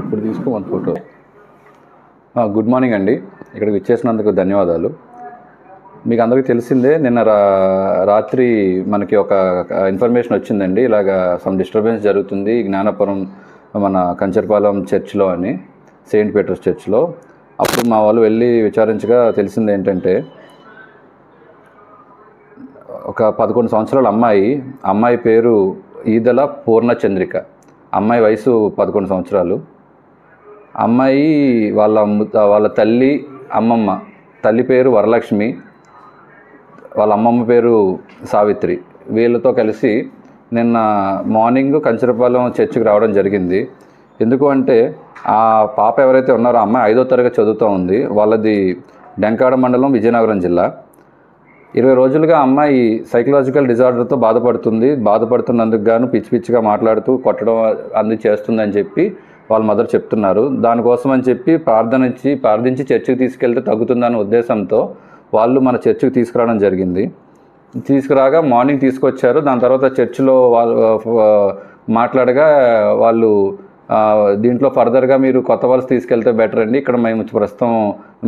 ఇప్పుడు తీసుకో one photo. Good morning అండి, ఇక్కడికి ఇచ్చేసినందుకు ధన్యవాదాలు. మీకు అందరికీ తెలిసిందే, నిన్న రాత్రి మనకి ఒక ఇన్ఫర్మేషన్ వచ్చిందండి, ఇలాగా సమ్ డిస్టర్బెన్స్ జరుగుతుంది జ్ఞానపురం మన కంచరపాలెం చర్చ్లో అని, సెయింట్ పీటర్స్ చర్చ్లో. అప్పుడు మా వాళ్ళు వెళ్ళి విచారించగా తెలిసింది ఏంటంటే, ఒక 11 సంవత్సరాల అమ్మాయి పేరు ఈదల పూర్ణచంద్రిక. అమ్మాయి వయసు 11 సంవత్సరాలు. అమ్మాయి వాళ్ళ తల్లి అమ్మమ్మ, తల్లి పేరు వరలక్ష్మి, వాళ్ళ అమ్మమ్మ పేరు సావిత్రి. వీళ్ళతో కలిసి నిన్న మార్నింగ్ కంచరపాలెం చర్చికి రావడం జరిగింది. ఎందుకు అంటే, ఆ పాప ఎవరైతే ఉన్నారో అమ్మాయి 5వ తరగతి చదువుతూ ఉంది. వాళ్ళది డెంకాడ మండలం, విజయనగరం జిల్లా. 20 రోజులుగా అమ్మాయి సైకలాజికల్ డిజార్డర్తో బాధపడుతున్నందుకు గాను పిచ్చిగా మాట్లాడుతూ కొట్టడం చేస్తుందని చెప్పి వాళ్ళ మదర్ చెప్తున్నారు. దానికోసం అని చెప్పి ప్రార్థించి చర్చికి తీసుకెళ్తే తగ్గుతుందనే ఉద్దేశంతో వాళ్ళు మన చర్చికి తీసుకురావడం జరిగింది. తీసుకురాగా మార్నింగ్ తీసుకొచ్చారు. దాని తర్వాత చర్చిలో వాళ్ళు మాట్లాడగా వాళ్ళు దీంట్లో ఫర్దర్గా మీరు కొత్త వలస తీసుకెళ్తే బెటర్ అండి, ఇక్కడ ప్రస్తుతం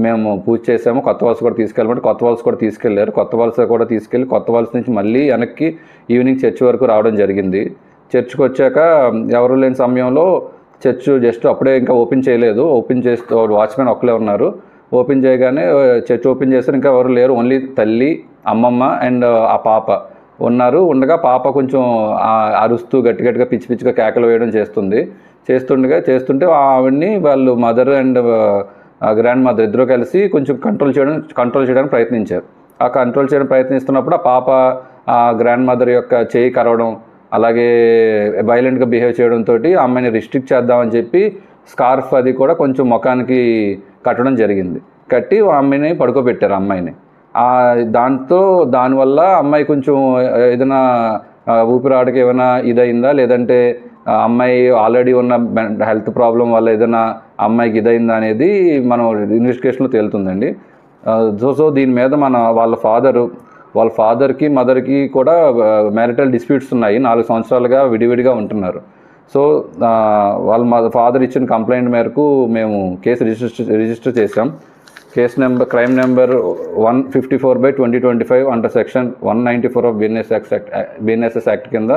మేము పూజ చేసాము, కొత్త వలస కూడా తీసుకెళ్ళమంటే కొత్త వలస కూడా తీసుకెళ్లారు. కొత్త వలస కూడా తీసుకెళ్ళి కొత్త వలస నుంచి మళ్ళీ వెనక్కి ఈవినింగ్ చర్చి వరకు రావడం జరిగింది. చర్చికి వచ్చాక ఎవరు లేని సమయంలో చర్చ్ జస్ట్ అప్పుడే ఇంకా ఓపెన్ చేయలేదు, ఓపెన్ చేస్తూ వాచ్మెన్ ఒక్కలే ఉన్నారు. ఓపెన్ చేయగానే చర్చ్ ఓపెన్ చేస్తారు, ఇంకా ఎవరు లేరు, ఓన్లీ తల్లి, అమ్మమ్మ అండ్ ఆ పాప ఉండగా పాప కొంచెం అరుస్తూ గట్టిగా పిచ్చిగా కేకలు వేయడం చేస్తుంటే ఆవిడ్ని వాళ్ళు మదర్ అండ్ గ్రాండ్ మదర్ ఇద్దరు కలిసి కొంచెం కంట్రోల్ చేయడానికి ప్రయత్నించారు. ఆ కంట్రోల్ చేయడానికి ప్రయత్నిస్తున్నప్పుడు ఆ పాప ఆ గ్రాండ్ మదర్ యొక్క చేయి కరవడం, అలాగే వైలెంట్గా బిహేవ్ చేయడంతో ఆ అమ్మాయిని రిస్ట్రిక్ట్ చేద్దామని చెప్పి స్కార్ఫ్ అది కూడా కొంచెం ముఖానికి కట్టడం జరిగింది. కట్టి ఆ అమ్మాయిని పడుకోబెట్టారు. అమ్మాయిని దానివల్ల అమ్మాయి కొంచెం ఏదైనా ఊపిరాడకి ఏమైనా ఇదైందా, లేదంటే అమ్మాయి ఆల్రెడీ ఉన్న హెల్త్ ప్రాబ్లం వల్ల ఏదైనా అమ్మాయికి ఇదైందా అనేది మనం ఇన్వెస్టిగేషన్లో తేలుతుందండి. సో దీని మీద వాళ్ళ ఫాదర్కి మదర్కి కూడా మ్యారిటల్ డిస్ప్యూట్స్ ఉన్నాయి. 4 సంవత్సరాలుగా విడివిడిగా ఉంటున్నారు. సో వాళ్ళ ఫాదర్ ఇచ్చిన కంప్లైంట్ మేరకు మేము కేసు రిజిస్టర్ చేసాం. Crime number 154/2025 under section 194 of BNSS act కింద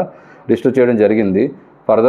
రిజిస్టర్ చేయడం జరిగింది. ఫర్దర్